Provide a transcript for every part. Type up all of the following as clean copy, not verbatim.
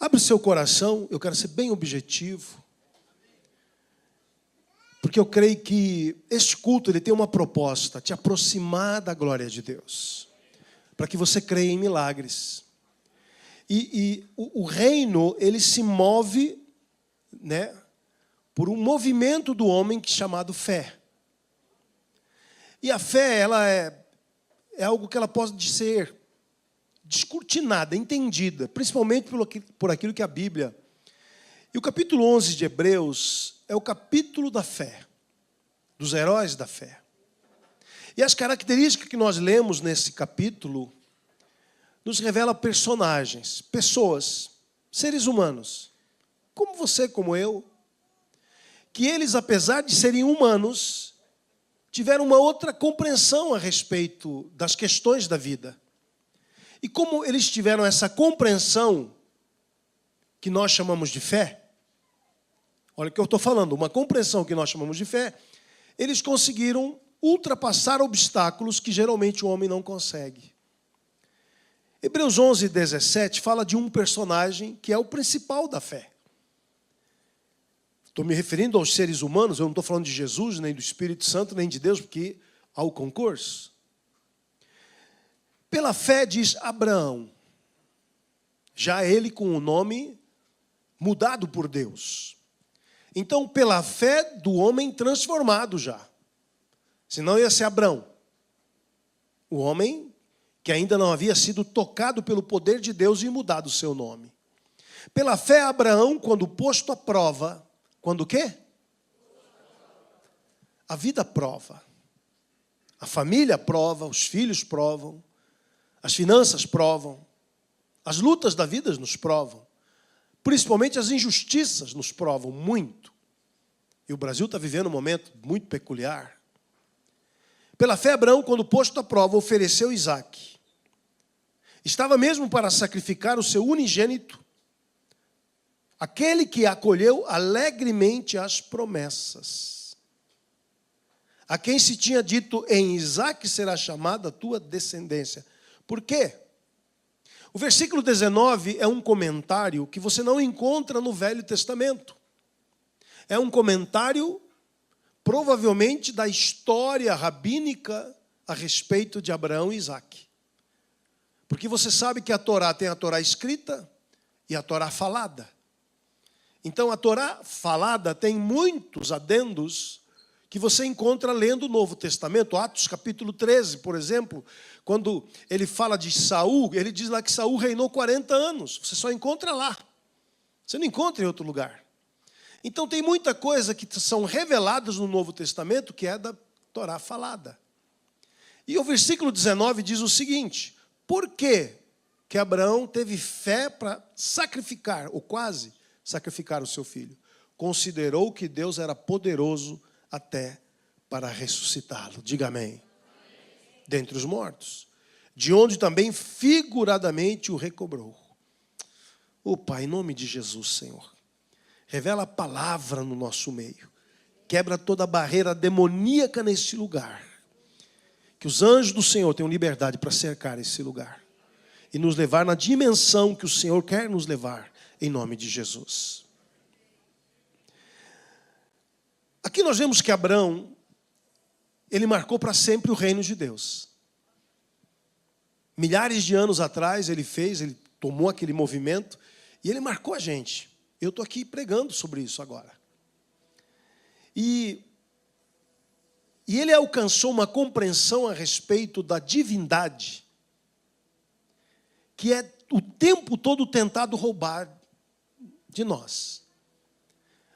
Abre o seu coração, eu quero ser bem objetivo, porque eu creio que este culto ele tem uma proposta, te aproximar da glória de Deus, para que você creia em milagres. E o reino, ele se move, né, por um movimento do homem chamado fé. E a fé, ela é algo que ela pode ser descortinada, entendida, principalmente por aquilo que a Bíblia. E o capítulo 11 de Hebreus é o capítulo da fé, dos heróis da fé. E as características que nós lemos nesse capítulo nos revela personagens, pessoas, seres humanos, como você, como eu, que eles, apesar de serem humanos, tiveram uma outra compreensão a respeito das questões da vida. E como eles tiveram essa compreensão que nós chamamos de fé, olha o que eu estou falando, uma compreensão que nós chamamos de fé, eles conseguiram ultrapassar obstáculos que geralmente o homem não consegue. Hebreus 11, 17 fala de um personagem que é o principal da fé. Estou me referindo aos seres humanos, eu não estou falando de Jesus, nem do Espírito Santo, nem de Deus, porque há o concurso. Pela fé, diz Abraão, já ele com o nome mudado por Deus. Então, pela fé do homem transformado já. Senão ia ser Abrão, o homem que ainda não havia sido tocado pelo poder de Deus e mudado o seu nome. Pela fé, Abraão, quando posto à prova, quando o quê? A vida prova. A família prova, os filhos provam, as finanças provam, as lutas da vida nos provam, principalmente as injustiças nos provam muito. E o Brasil está vivendo um momento muito peculiar. Pela fé, Abraão, quando posto à prova, ofereceu Isaque. Estava mesmo para sacrificar o seu unigênito, aquele que acolheu alegremente as promessas, a quem se tinha dito, em Isaque será chamada a tua descendência. Por quê? O versículo 19 é um comentário que você não encontra no Velho Testamento. É um comentário, provavelmente, da história rabínica a respeito de Abraão e Isaque. Porque você sabe que a Torá tem a Torá escrita e a Torá falada. Então, a Torá falada tem muitos adendos que você encontra lendo o Novo Testamento. Atos capítulo 13, por exemplo, quando ele fala de Saul, ele diz lá que Saul reinou 40 anos. Você só encontra lá. Você não encontra em outro lugar. Então, tem muita coisa que são reveladas no Novo Testamento que é da Torá falada. E o versículo 19 diz o seguinte: por que Abraão teve fé para sacrificar, ou quase sacrificar o seu filho? Considerou que Deus era poderoso até para ressuscitá-lo. Diga amém. Dentre os mortos. De onde também figuradamente o recobrou. Ô Pai, em nome de Jesus, Senhor, revela a palavra no nosso meio. Quebra toda a barreira demoníaca nesse lugar. Que os anjos do Senhor tenham liberdade para cercar esse lugar. E nos levar na dimensão que o Senhor quer nos levar. Em nome de Jesus. Aqui nós vemos que Abraão, ele marcou para sempre o reino de Deus. Milhares de anos atrás ele tomou aquele movimento e ele marcou a gente. Eu estou aqui pregando sobre isso agora. E ele alcançou uma compreensão a respeito da divindade, que é o tempo todo tentado roubar de nós.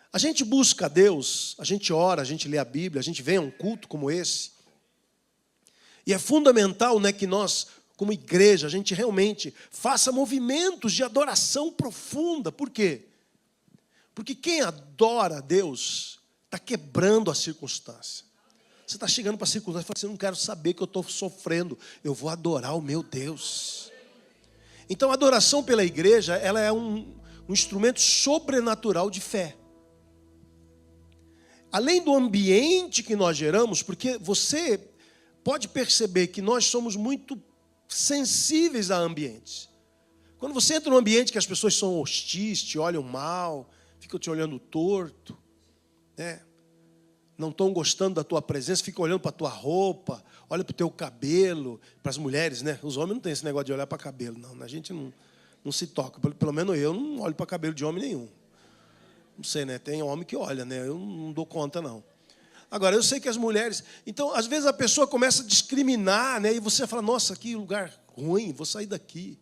A gente busca a Deus, a gente ora, a gente lê a Bíblia, a gente vem a um culto como esse. E é fundamental, né, que nós, como igreja, a gente realmente faça movimentos de adoração profunda. Por quê? Porque quem adora a Deus está quebrando a circunstância. Você está chegando para a circunstância e fala assim: eu não quero saber que eu estou sofrendo, eu vou adorar o meu Deus. Então a adoração pela igreja, ela é um instrumento sobrenatural de fé. Além do ambiente que nós geramos, porque você pode perceber que nós somos muito sensíveis a ambientes. Quando você entra num ambiente que as pessoas são hostis, te olham mal, ficam te olhando torto, né? Não estão gostando da tua presença, ficam olhando para a tua roupa, olha para o teu cabelo, para as mulheres, né? Os homens não têm esse negócio de olhar para cabelo, não. A gente não se toca. Pelo menos eu não olho para cabelo de homem nenhum. Não sei, né? Tem homem que olha, né? Eu não dou conta, não. Agora, eu sei que as mulheres... Então, às vezes a pessoa começa a discriminar, né? E você fala, nossa, que lugar ruim, vou sair daqui.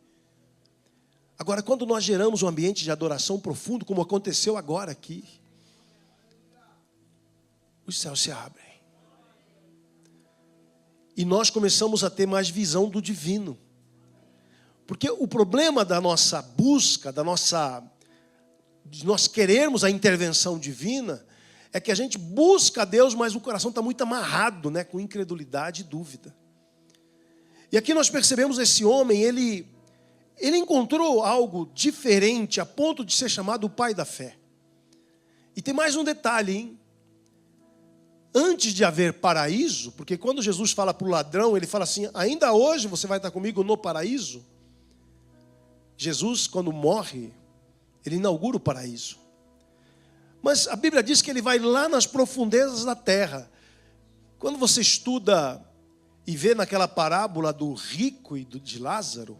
Agora, quando nós geramos um ambiente de adoração profundo, como aconteceu agora aqui, os céus se abrem. E nós começamos a ter mais visão do divino. Porque o problema da nossa busca, de nós querermos a intervenção divina, é que a gente busca a Deus, mas o coração está muito amarrado, né, com incredulidade e dúvida. E aqui nós percebemos esse homem, ele encontrou algo diferente a ponto de ser chamado o pai da fé. E tem mais um detalhe, hein? Antes de haver paraíso, porque quando Jesus fala para o ladrão, ele fala assim, ainda hoje você vai estar comigo no paraíso. Jesus, quando morre, ele inaugura o paraíso. Mas a Bíblia diz que ele vai lá nas profundezas da terra. Quando você estuda e vê naquela parábola do rico e de Lázaro,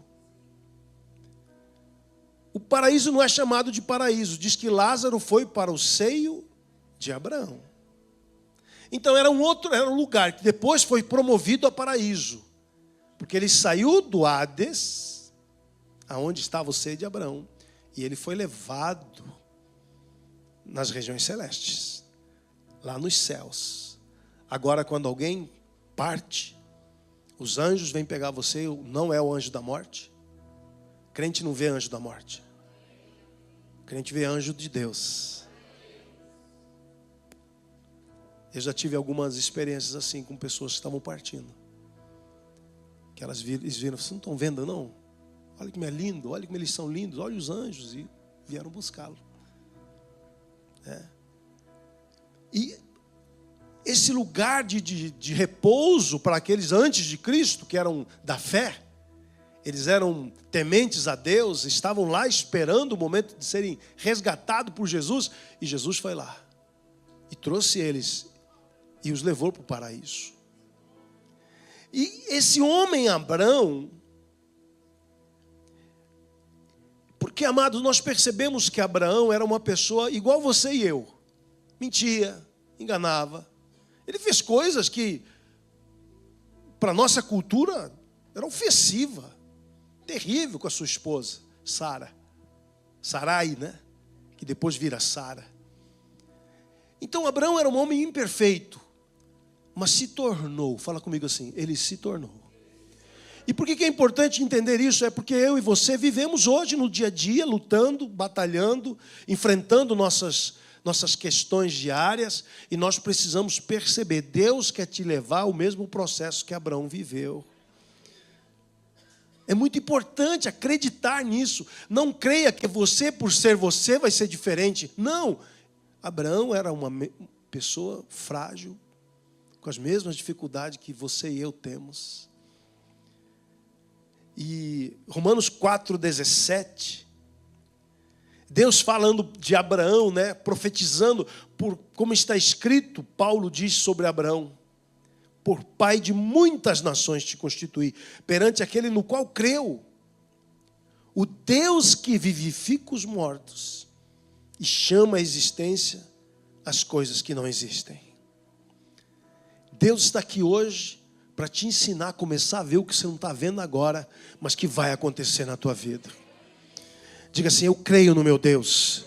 o paraíso não é chamado de paraíso. Diz que Lázaro foi para o seio de Abraão. Então era um lugar que depois foi promovido a paraíso. Porque ele saiu do Hades, aonde estava o seio de Abraão, e ele foi levado nas regiões celestes, lá nos céus. Agora, quando alguém parte, os anjos vêm pegar você, não é o anjo da morte. Crente não vê anjo da morte. Crente vê anjo de Deus. Eu já tive algumas experiências assim com pessoas que estavam partindo. Que eles viram, vocês não estão vendo não? Olha como é lindo, olha como eles são lindos, olha os anjos, e vieram buscá-lo. E esse lugar de repouso para aqueles antes de Cristo, que eram da fé, eles eram tementes a Deus, estavam lá esperando o momento de serem resgatados por Jesus, e Jesus foi lá e trouxe eles e os levou para o paraíso. E esse homem Abrão, porque, amados, nós percebemos que Abraão era uma pessoa igual você e eu. Mentia, enganava. Ele fez coisas que, para a nossa cultura, era ofensiva. Terrível com a sua esposa, Sara. Sarai, né? Que depois vira Sara. Então, Abraão era um homem imperfeito, mas se tornou, fala comigo assim, ele se tornou. E por que é importante entender isso? É porque eu e você vivemos hoje no dia a dia, lutando, batalhando, enfrentando nossas questões diárias, e nós precisamos perceber, Deus quer te levar ao mesmo processo que Abraão viveu. É muito importante acreditar nisso. Não creia que você, por ser você, vai ser diferente. Não. Abraão era uma pessoa frágil, com as mesmas dificuldades que você e eu temos. E Romanos 4,17, Deus falando de Abraão, né, profetizando, como está escrito, Paulo diz sobre Abraão, por pai de muitas nações te constituí, perante aquele no qual creu, o Deus que vivifica os mortos e chama à existência as coisas que não existem. Deus está aqui hoje para te ensinar a começar a ver o que você não está vendo agora, mas que vai acontecer na tua vida. Diga assim, eu creio no meu Deus.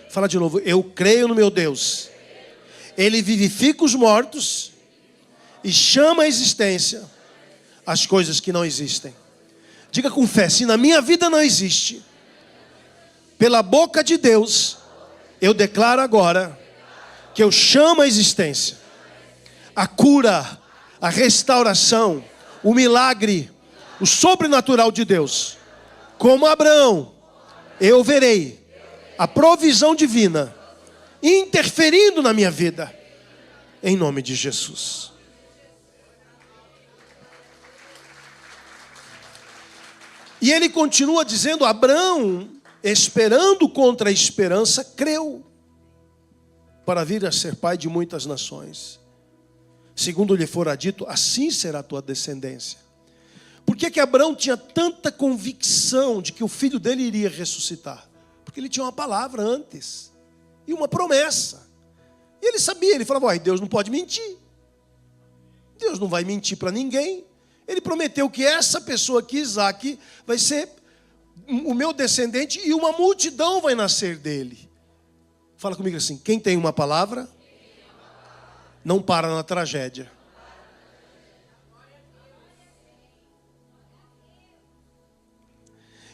Fala de novo, eu creio no meu Deus. Ele vivifica os mortos e chama à existência as coisas que não existem. Diga com fé, se na minha vida não existe, pela boca de Deus, eu declaro agora que eu chamo à existência a cura, a restauração, o milagre, o sobrenatural de Deus. Como Abraão, eu verei a provisão divina interferindo na minha vida, em nome de Jesus. E ele continua dizendo: Abrão, esperando contra a esperança, creu, para vir a ser pai de muitas nações. Segundo lhe fora dito, assim será a tua descendência. Por que Abrão tinha tanta convicção de que o filho dele iria ressuscitar? Porque ele tinha uma palavra antes, e uma promessa. E ele sabia, ele falava: Deus não pode mentir. Deus não vai mentir para ninguém. Ele prometeu que essa pessoa aqui, Isaac, vai ser o meu descendente e uma multidão vai nascer dele. Fala comigo assim: quem tem uma palavra, não para na tragédia.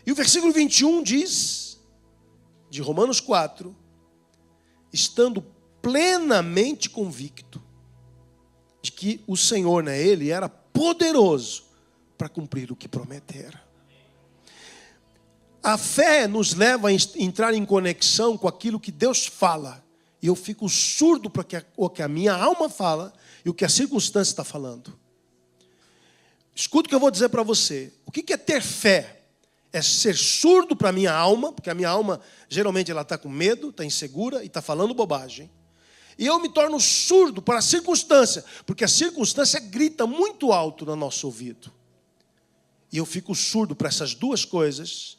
E o versículo 21 diz, de Romanos 4, estando plenamente convicto de que o Senhor, ele era poderoso para cumprir o que prometera. A fé nos leva a entrar em conexão com aquilo que Deus fala. E eu fico surdo para o que a minha alma fala e o que a circunstância está falando. Escuta o que eu vou dizer para você. O que é ter fé? É ser surdo para a minha alma, porque a minha alma, geralmente, ela está com medo, está insegura e está falando bobagem. E eu me torno surdo para a circunstância, porque a circunstância grita muito alto no nosso ouvido. E eu fico surdo para essas duas coisas,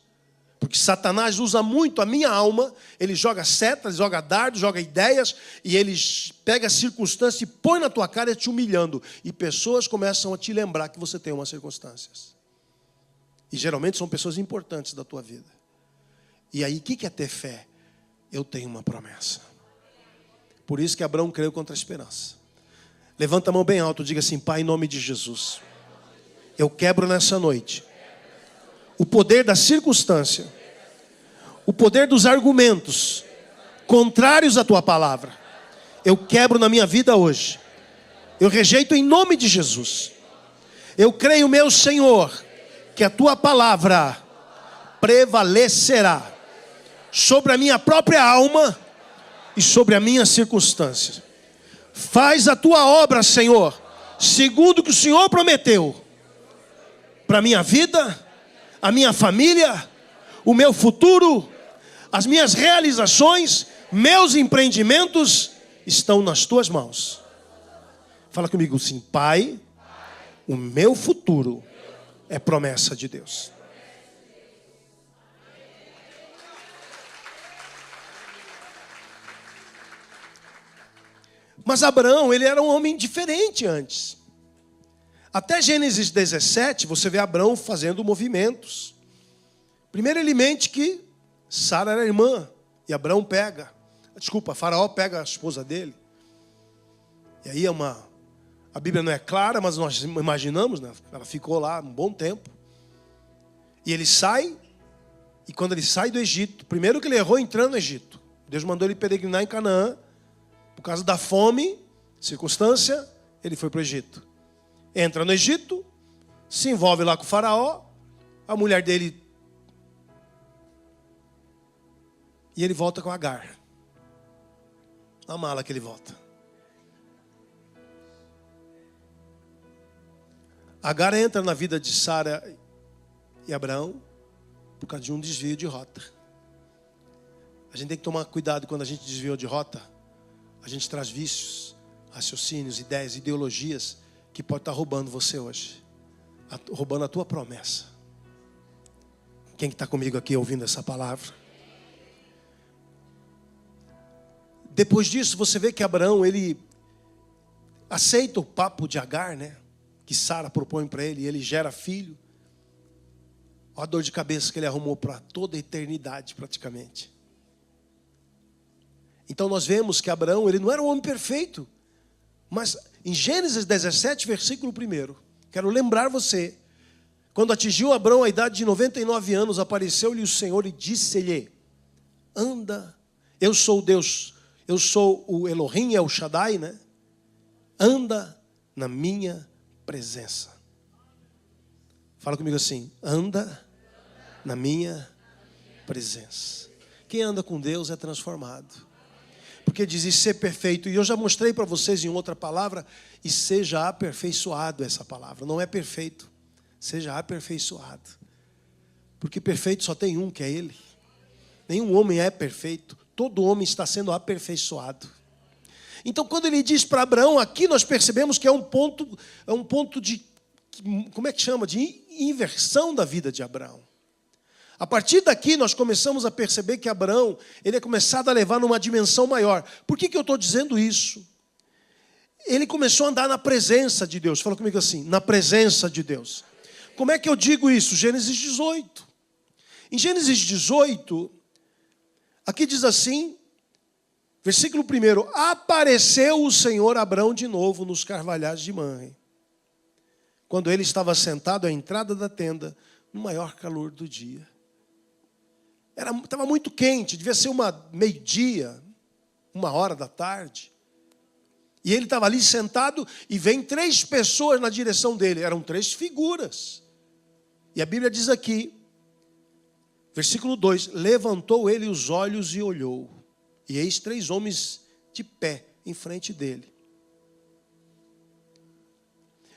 porque Satanás usa muito a minha alma, ele joga setas, joga dardos, joga ideias, e ele pega a circunstância e põe na tua cara te humilhando. E pessoas começam a te lembrar que você tem umas circunstâncias. E geralmente são pessoas importantes da tua vida. E aí, o que é ter fé? Eu tenho uma promessa. Por isso que Abraão creu contra a esperança. Levanta a mão bem alto, diga assim: Pai, em nome de Jesus, eu quebro nessa noite o poder da circunstância, o poder dos argumentos contrários à tua palavra. Eu quebro na minha vida hoje. Eu rejeito em nome de Jesus. Eu creio, meu Senhor, que a tua palavra prevalecerá sobre a minha própria alma e sobre a minha circunstância. Faz a tua obra, Senhor, segundo o que o Senhor prometeu, para a minha vida, a minha família, o meu futuro, as minhas realizações, meus empreendimentos estão nas tuas mãos. Fala comigo assim: Pai, o meu futuro é promessa de Deus. Mas Abraão, ele era um homem diferente antes. Até Gênesis 17, você vê Abraão fazendo movimentos. Primeiro ele mente que Sara era irmã, e Abraão Faraó pega a esposa dele. E aí a Bíblia não é clara, mas nós imaginamos, né? Ela ficou lá um bom tempo. E ele sai, e quando ele sai do Egito, primeiro que ele errou entrando no Egito. Deus mandou ele peregrinar em Canaã. Por causa da fome, circunstância, ele foi para o Egito. Entra no Egito, se envolve lá com o Faraó, a mulher dele, e ele volta com Agar. A mala que ele volta. Agar entra na vida de Sara e Abraão por causa de um desvio de rota. A gente tem que tomar cuidado quando a gente desviou de rota. A gente traz vícios, raciocínios, ideias, ideologias que pode estar roubando você hoje, roubando a tua promessa. Quem está comigo aqui ouvindo essa palavra? Depois disso, você vê que Abraão, ele aceita o papo de Agar, né? Que Sara propõe para ele, e ele gera filho. Olha a dor de cabeça que ele arrumou para toda a eternidade, praticamente. Então nós vemos que Abraão, ele não era um homem perfeito. Mas em Gênesis 17, versículo 1, quero lembrar você, quando atingiu Abraão a idade de 99 anos, apareceu-lhe o Senhor e disse-lhe: anda, eu sou o Deus, eu sou o Elohim, é o Shaddai, né? Anda na minha presença. Fala comigo assim: anda na minha presença. Quem anda com Deus é transformado. Porque diz: e ser perfeito. E eu já mostrei para vocês em outra palavra. E seja aperfeiçoado, essa palavra. Não é perfeito. Seja aperfeiçoado. Porque perfeito só tem um, que é Ele. Nenhum homem é perfeito. Todo homem está sendo aperfeiçoado. Então, quando ele diz para Abraão, aqui nós percebemos que é um ponto de, como é que chama? De inversão da vida de Abraão. A partir daqui, nós começamos a perceber que Abraão, ele é começado a levar numa dimensão maior. Por que eu estou dizendo isso? Ele começou a andar na presença de Deus. Fala comigo assim, na presença de Deus. Como é que eu digo isso? Gênesis 18. Em Gênesis 18, aqui diz assim, versículo 1, apareceu o Senhor a Abraão de novo nos carvalhais de Manre, quando ele estava sentado à entrada da tenda, no maior calor do dia. Estava muito quente, devia ser meio-dia, 1h da tarde. E ele estava ali sentado e vem 3 pessoas na direção dele. Eram 3 figuras. E a Bíblia diz aqui, versículo 2, levantou ele os olhos e olhou. E eis 3 homens de pé em frente dele.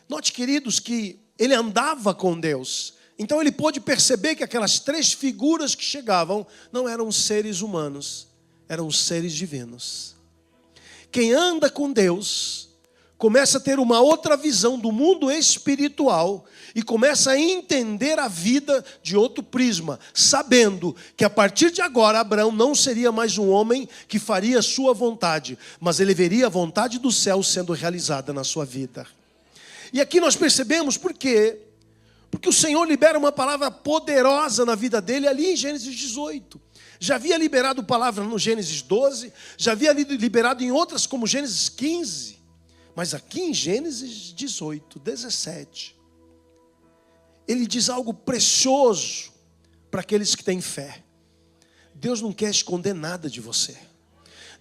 Note, queridos, que ele andava com Deus. Então ele pôde perceber que aquelas 3 figuras que chegavam não eram seres humanos, eram seres divinos. Quem anda com Deus começa a ter uma outra visão do mundo espiritual e começa a entender a vida de outro prisma, sabendo que a partir de agora Abraão não seria mais um homem que faria a sua vontade, mas ele veria a vontade do céu sendo realizada na sua vida. E aqui nós percebemos por quê? Porque o Senhor libera uma palavra poderosa na vida dele ali em Gênesis 18. Já havia liberado palavra no Gênesis 12, já havia liberado em outras como Gênesis 15. Mas aqui em Gênesis 18, 17, ele diz algo precioso para aqueles que têm fé. Deus não quer esconder nada de você.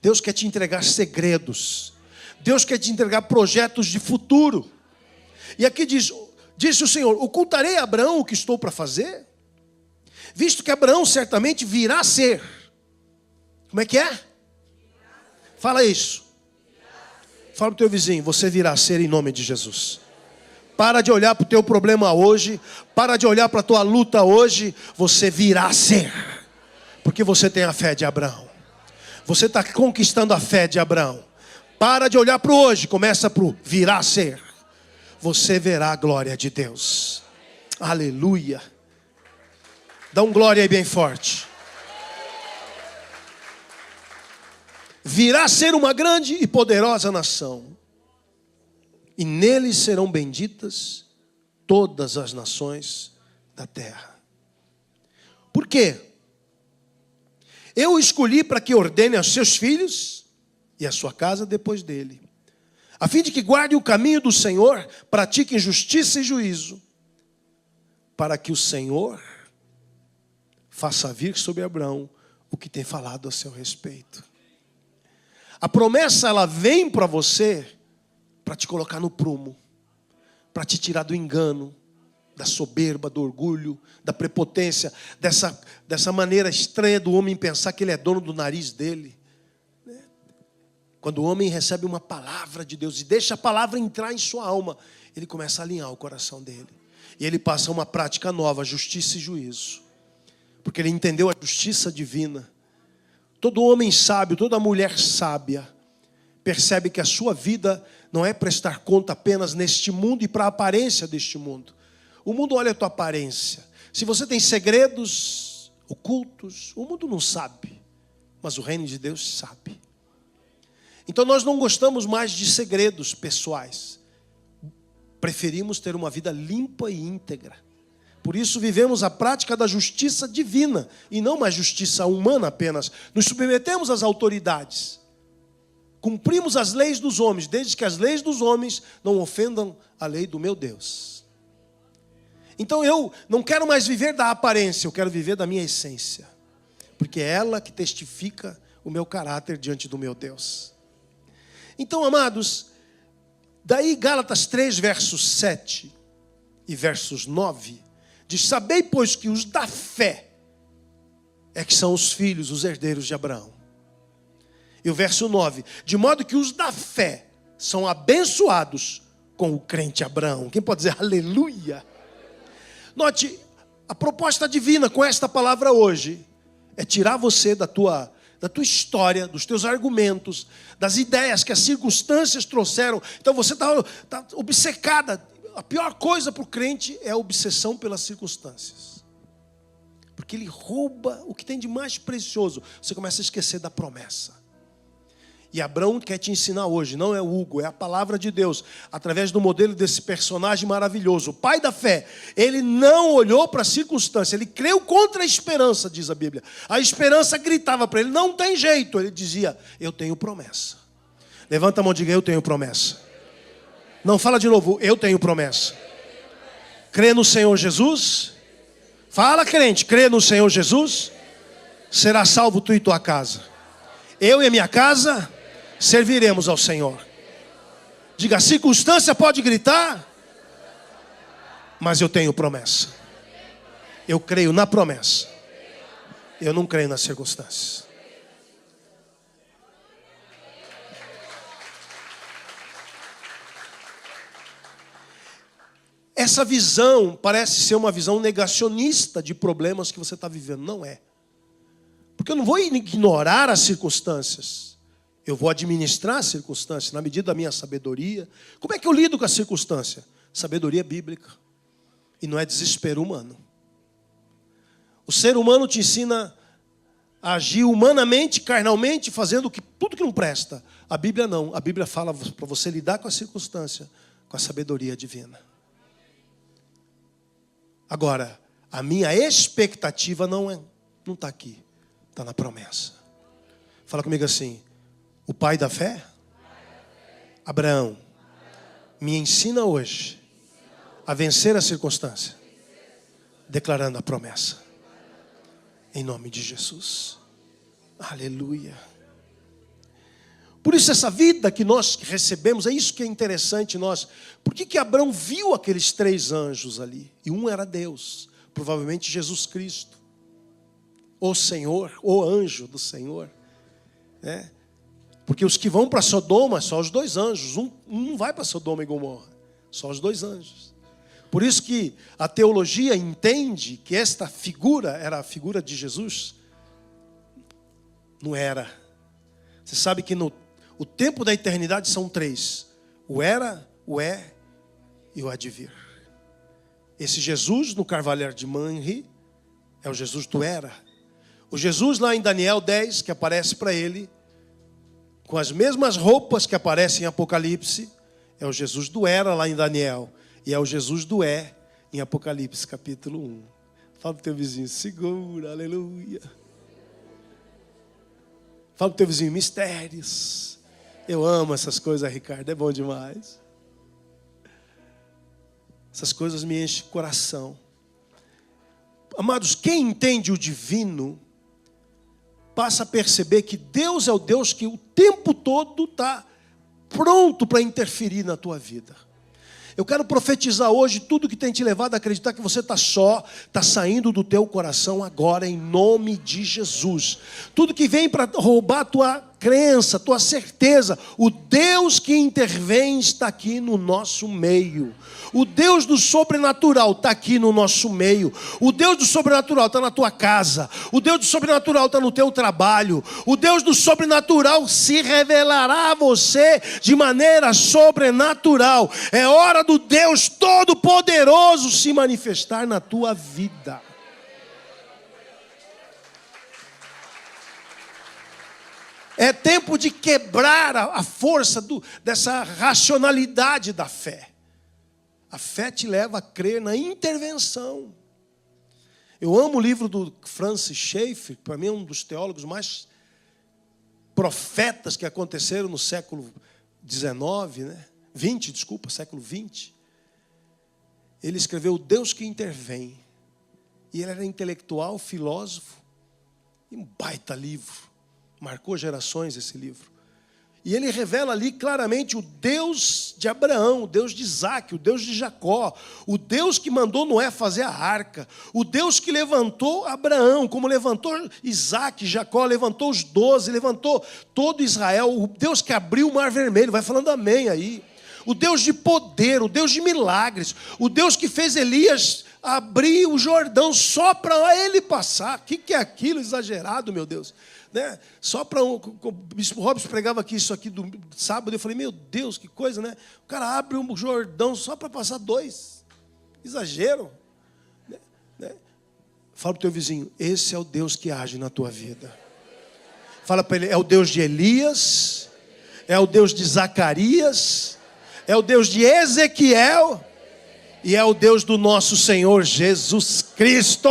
Deus quer te entregar segredos. Deus quer te entregar projetos de futuro. E aqui disse o Senhor, ocultarei a Abraão o que estou para fazer? Visto que Abraão certamente virá a ser. Como é que é? Fala isso. Fala para o teu vizinho, você virá a ser em nome de Jesus. Para de olhar para o teu problema hoje. Para de olhar para a tua luta hoje. Você virá a ser. Porque você tem a fé de Abraão. Você está conquistando a fé de Abraão. Para de olhar para o hoje. Começa para o virá a ser. Você verá a glória de Deus. Aleluia. Dá um glória aí bem forte. Virá a ser uma grande e poderosa nação. E nele serão benditas todas as nações da terra. Por quê? Eu o escolhi para que ordene aos seus filhos e a sua casa depois dele, a fim de que guarde o caminho do Senhor, pratiquem justiça e juízo, para que o Senhor faça vir sobre Abraão o que tem falado a seu respeito. A promessa, ela vem para você para te colocar no prumo, para te tirar do engano, da soberba, do orgulho, da prepotência, dessa maneira estranha do homem pensar que ele é dono do nariz dele. Quando o homem recebe uma palavra de Deus e deixa a palavra entrar em sua alma, ele começa a alinhar o coração dele. E ele passa a uma prática nova, justiça e juízo. Porque ele entendeu a justiça divina. Todo homem sábio, toda mulher sábia, percebe que a sua vida não é prestar conta apenas neste mundo e para a aparência deste mundo. O mundo olha a tua aparência. Se você tem segredos ocultos, o mundo não sabe. Mas o reino de Deus sabe. Então nós não gostamos mais de segredos pessoais. Preferimos ter uma vida limpa e íntegra. Por isso vivemos a prática da justiça divina e não mais justiça humana apenas. Nos submetemos às autoridades. Cumprimos as leis dos homens, desde que as leis dos homens não ofendam a lei do meu Deus. Então eu não quero mais viver da aparência, eu quero viver da minha essência. Porque é ela que testifica o meu caráter diante do meu Deus. Então, amados, daí Gálatas 3, versos 7 e versos 9, diz, sabei, pois, que os da fé é que são os filhos, os herdeiros de Abraão. E o verso 9, de modo que os da fé são abençoados com o crente Abraão. Quem pode dizer aleluia? Note, A proposta divina com esta palavra hoje é tirar você da tua história, dos teus argumentos, das ideias que as circunstâncias trouxeram. Então você está obcecada. A pior coisa para o crente é a obsessão pelas circunstâncias. Porque ele rouba o que tem de mais precioso. Você começa a esquecer da promessa. E Abraão quer te ensinar hoje, não é o Hugo, é a palavra de Deus, através do modelo desse personagem maravilhoso. O pai da fé, ele não olhou para a circunstância, ele creu contra a esperança, diz a Bíblia. A esperança gritava para ele, não tem jeito. Ele dizia, eu tenho promessa. Levanta a mão e diga, eu tenho promessa. Não, fala de novo, eu tenho promessa. Crê no Senhor Jesus. Fala, crente, crê no Senhor Jesus. Será salvo tu e tua casa. Eu e a minha casa serviremos ao Senhor. Diga, a circunstância pode gritar, mas eu tenho promessa. Eu creio na promessa. Eu não creio nas circunstâncias. Essa visão parece ser uma visão negacionista de problemas que você está vivendo. Não é. Porque eu não vou ignorar as circunstâncias. Eu vou administrar as circunstâncias na medida da minha sabedoria. Como é que eu lido com a circunstância? Sabedoria bíblica. E não é desespero humano. O ser humano te ensina a agir humanamente, carnalmente, fazendo tudo que não presta. A Bíblia não. A Bíblia fala para você lidar com a circunstância, com a sabedoria divina. Agora, a minha expectativa não está aqui. Está na promessa. Fala comigo assim. O pai da fé, Abraão, me ensina hoje a vencer a circunstância, declarando a promessa. Em nome de Jesus. Aleluia. Por isso essa vida que nós recebemos, é isso que é interessante nós. Por que Abraão viu aqueles 3 anjos ali? E um era Deus, provavelmente Jesus Cristo. O Senhor, o anjo do Senhor. Porque os que vão para Sodoma, só os 2 anjos. Um não vai para Sodoma e Gomorra. Só os 2 anjos. Por isso que a teologia entende que esta figura era a figura de Jesus. Não era. Você sabe que o tempo da eternidade são 3. O era, o é e o há de vir. Esse Jesus no Carvalho de Manri é o Jesus do era. O Jesus lá em Daniel 10, que aparece para ele, com as mesmas roupas que aparecem em Apocalipse, é o Jesus do era lá em Daniel. E é o Jesus do é em Apocalipse capítulo 1. Fala para o teu vizinho, segura, aleluia. Fala para o teu vizinho, mistérios. Eu amo essas coisas, Ricardo, é bom demais. Essas coisas me enchem o coração. Amados, quem entende o divino passa a perceber que Deus é o Deus que o tempo todo está pronto para interferir na tua vida. Eu quero profetizar hoje tudo que tem te levado a acreditar que você está só, está saindo do teu coração agora, em nome de Jesus. Tudo que vem para roubar a tua crença, tua certeza, o Deus que intervém está aqui no nosso meio. O Deus do sobrenatural está aqui no nosso meio. O Deus do sobrenatural está na tua casa. O Deus do sobrenatural está no teu trabalho. O Deus do sobrenatural se revelará a você de maneira sobrenatural. É hora do Deus Todo-Poderoso se manifestar na tua vida. É tempo de quebrar a força dessa racionalidade da fé. A fé te leva a crer na intervenção. Eu amo o livro do Francis Schaeffer, que para mim é um dos teólogos mais profetas que aconteceram no século XIX, século XX. Ele escreveu O Deus que Intervém. E ele era intelectual, filósofo, e um baita livro. Marcou gerações esse livro. E ele revela ali claramente o Deus de Abraão, o Deus de Isaac, o Deus de Jacó, o Deus que mandou Noé fazer a arca, o Deus que levantou Abraão, como levantou Isaac, Jacó, levantou os 12, levantou todo Israel, o Deus que abriu o mar vermelho, vai falando amém aí. O Deus de poder, o Deus de milagres, o Deus que fez Elias abrir o Jordão só para ele passar. O que é aquilo exagerado, meu Deus? Né? Só para o bispo Robson pregava aqui isso aqui do sábado, eu falei, meu Deus, que coisa, né? O cara abre o Jordão só para passar 2. Exagero. Né? Fala para o teu vizinho, esse é o Deus que age na tua vida. Fala para ele, é o Deus de Elias, é o Deus de Zacarias, é o Deus de Ezequiel, e é o Deus do nosso Senhor Jesus Cristo.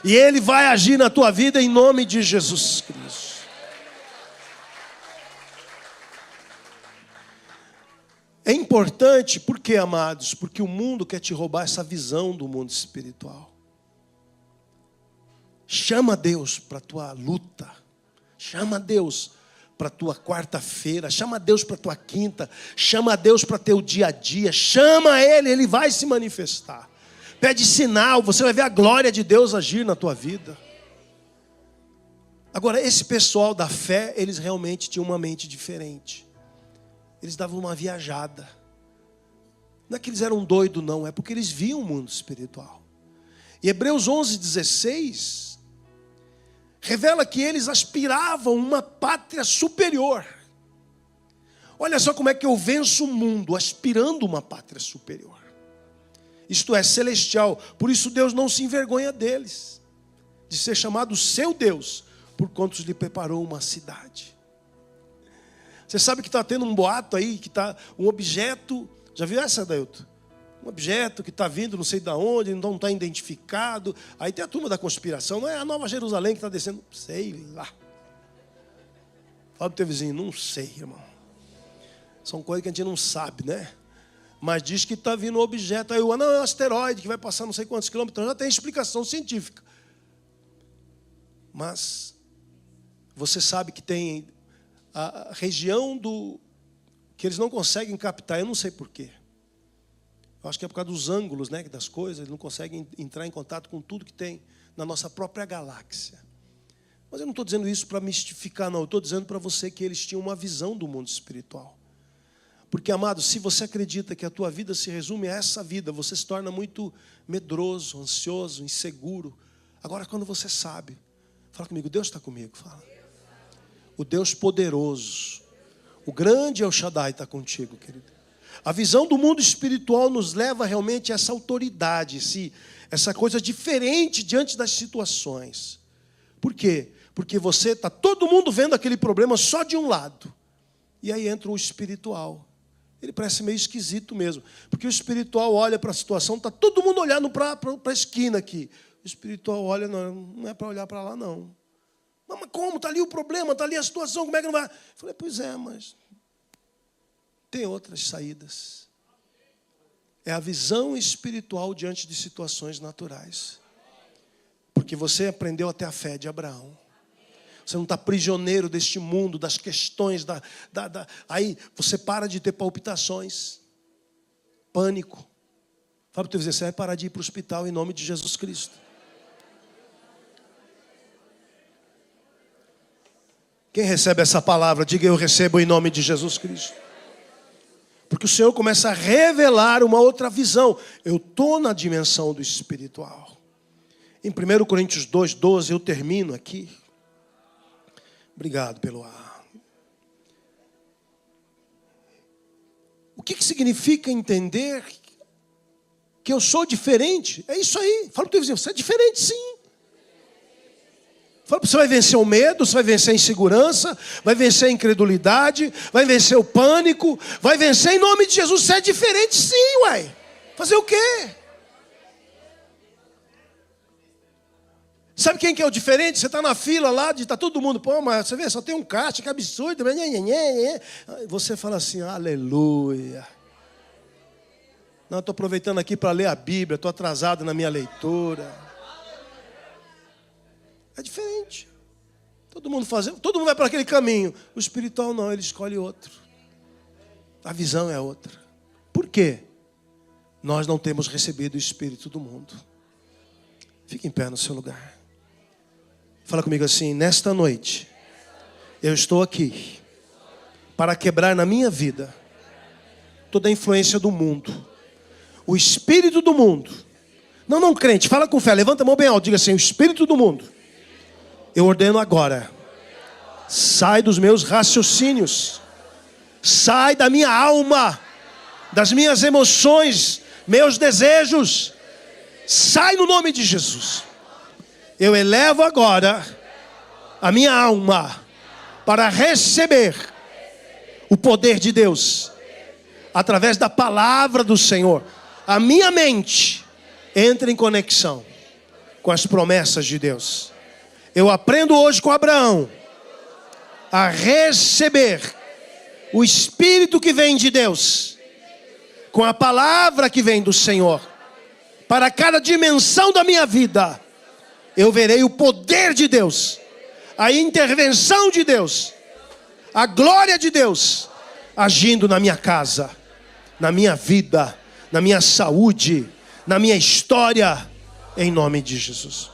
E Ele vai agir na tua vida em nome de Jesus Cristo. É importante, por quê, amados? Porque o mundo quer te roubar essa visão do mundo espiritual. Chama Deus para a tua luta. Chama Deus para a tua quarta-feira, chama Deus para a tua quinta, chama Deus para teu dia a dia, chama Ele, Ele vai se manifestar. Pede sinal, você vai ver a glória de Deus agir na tua vida. Agora, esse pessoal da fé, eles realmente tinham uma mente diferente. Eles davam uma viajada. Não é que eles eram doidos, não, é porque eles viam o mundo espiritual. E Hebreus 11:16... revela que eles aspiravam uma pátria superior. Olha só como é que eu venço o mundo, aspirando uma pátria superior. Isto é, celestial. Por isso Deus não se envergonha deles, de ser chamado seu Deus, por quanto lhe preparou uma cidade. Você sabe que está tendo um boato aí, que está um objeto, já viu essa, Dailton? Um objeto que está vindo não sei de onde, não está identificado. Aí tem a turma da conspiração. Não é a Nova Jerusalém que está descendo? Sei lá. Fala para o teu vizinho, não sei, irmão. São coisas que a gente não sabe, né? Mas diz que está vindo um objeto. Aí não, é um asteroide que vai passar não sei quantos quilômetros. Já tem explicação científica. Mas você sabe que tem a região que eles não conseguem captar. Eu não sei porquê. Eu acho que é por causa dos ângulos, né, das coisas, eles não conseguem entrar em contato com tudo que tem na nossa própria galáxia. Mas eu não estou dizendo isso para mistificar, não. Eu estou dizendo para você que eles tinham uma visão do mundo espiritual. Porque, amado, se você acredita que a tua vida se resume a essa vida, você se torna muito medroso, ansioso, inseguro. Agora, quando você sabe, fala comigo, Deus está comigo, fala. O Deus poderoso, o grande El Shaddai está contigo, querido. A visão do mundo espiritual nos leva realmente a essa autoridade, essa coisa diferente diante das situações. Por quê? Porque está todo mundo vendo aquele problema só de um lado. E aí entra o espiritual. Ele parece meio esquisito mesmo. Porque o espiritual olha para a situação, está todo mundo olhando para a esquina aqui. O espiritual olha, não é para olhar para lá, não. Mas como? Está ali o problema, está ali a situação, como é que não vai? Eu falei, pois é, mas tem outras saídas. É a visão espiritual diante de situações naturais. Porque você aprendeu até a fé de Abraão. Você não está prisioneiro deste mundo, das questões. Aí você para de ter palpitações, pânico. Fala para o teu vizinho, você vai parar de ir para o hospital em nome de Jesus Cristo. Quem recebe essa palavra, diga eu recebo em nome de Jesus Cristo. Porque o Senhor começa a revelar uma outra visão. Eu estou na dimensão do espiritual. Em 1 Coríntios 2:12, eu termino aqui. Obrigado pelo ar. O que significa entender que eu sou diferente? É isso aí. Fala para o teu vizinho, você é diferente sim. Fala para você vai vencer o medo, você vai vencer a insegurança, vai vencer a incredulidade, vai vencer o pânico, vai vencer em nome de Jesus. Você é diferente sim, uai. Fazer o quê? Sabe quem que é o diferente? Você está na fila lá, está todo mundo, pô, mas você vê, só tem um caixa, que absurdo. Você fala assim, aleluia. Não, estou aproveitando aqui para ler a Bíblia, estou atrasado na minha leitura. É diferente. Todo mundo vai para aquele caminho. O espiritual não, ele escolhe outro. A visão é outra. Por quê? Nós não temos recebido o Espírito do mundo. Fique em pé no seu lugar. Fala comigo assim, nesta noite, eu estou aqui para quebrar na minha vida toda a influência do mundo. O espírito do mundo Não crente, fala com fé, levanta a mão bem alto, diga assim: o espírito do mundo, eu ordeno agora, sai dos meus raciocínios, sai da minha alma, das minhas emoções, meus desejos, sai no nome de Jesus. Eu elevo agora a minha alma para receber o poder de Deus, através da palavra do Senhor. A minha mente entra em conexão com as promessas de Deus. Eu aprendo hoje com Abraão a receber o Espírito que vem de Deus, com a palavra que vem do Senhor. Para cada dimensão da minha vida, eu verei o poder de Deus, a intervenção de Deus, a glória de Deus agindo na minha casa, na minha vida, na minha saúde, na minha história, em nome de Jesus.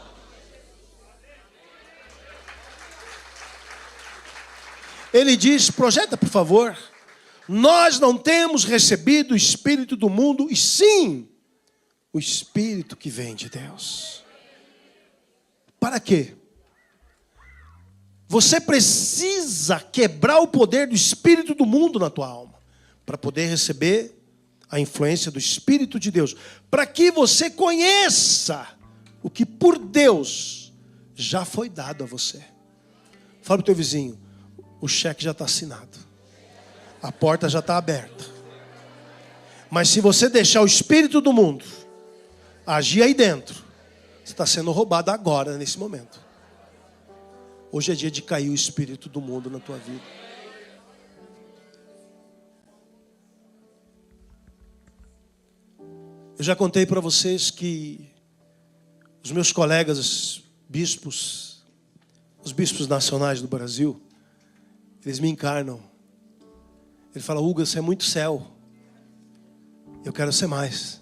Ele diz, projeta por favor: nós não temos recebido o Espírito do mundo, e sim o Espírito que vem de Deus. Para quê? Você precisa quebrar o poder do espírito do mundo na tua alma, para poder receber a influência do Espírito de Deus, para que você conheça o que por Deus já foi dado a você. Fala para o teu vizinho: o cheque já está assinado, a porta já está aberta. Mas se você deixar o espírito do mundo agir aí dentro, você está sendo roubado agora, nesse momento. Hoje é dia de cair o espírito do mundo na tua vida. Eu já contei para vocês que os meus colegas bispos, os bispos nacionais do Brasil, eles me encarnam. Ele fala: Hugo, você é muito céu, eu quero ser mais.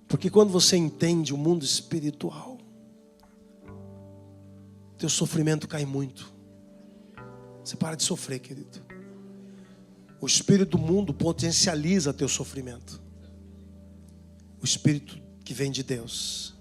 Porque quando você entende o mundo espiritual, teu sofrimento cai muito. Você para de sofrer, querido. O espírito do mundo potencializa teu sofrimento. O espírito que vem de Deus,